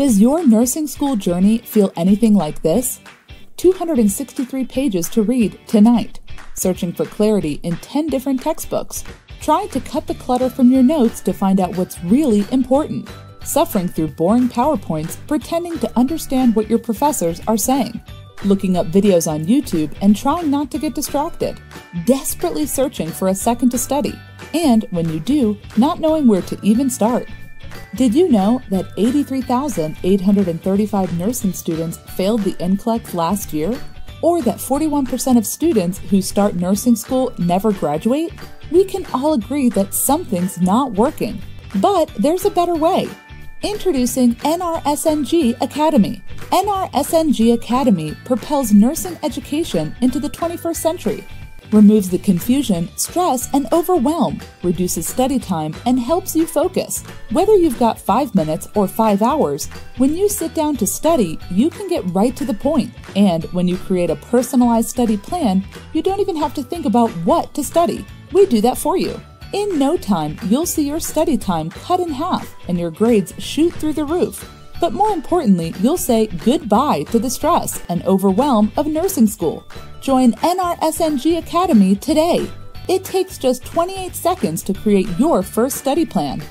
Does your nursing school journey feel anything like this? 263 pages to read tonight, searching for clarity in 10 different textbooks, trying to cut the clutter from your notes to find out what's really important, suffering through boring PowerPoints pretending to understand what your professors are saying, looking up videos on YouTube and trying not to get distracted, desperately searching for a second to study, and when you do, not knowing where to even start. Did you know that 83,835 nursing students failed the NCLEX last year? Or that 41% of students who start nursing school never graduate? We can all agree that something's not working. But there's a better way. Introducing Nrsng Academy. Nrsng Academy propels nursing education into the 21st century, removes the confusion, stress, and overwhelm, reduces study time, and helps you focus. Whether you've got 5 minutes or 5 hours, when you sit down to study, you can get right to the point. And when you create a personalized study plan, you don't even have to think about what to study. We do that for you. In no time, you'll see your study time cut in half and your grades shoot through the roof. But more importantly, you'll say goodbye to the stress and overwhelm of nursing school. Join Nrsng Academy today. It takes just 28 seconds to create your first study plan.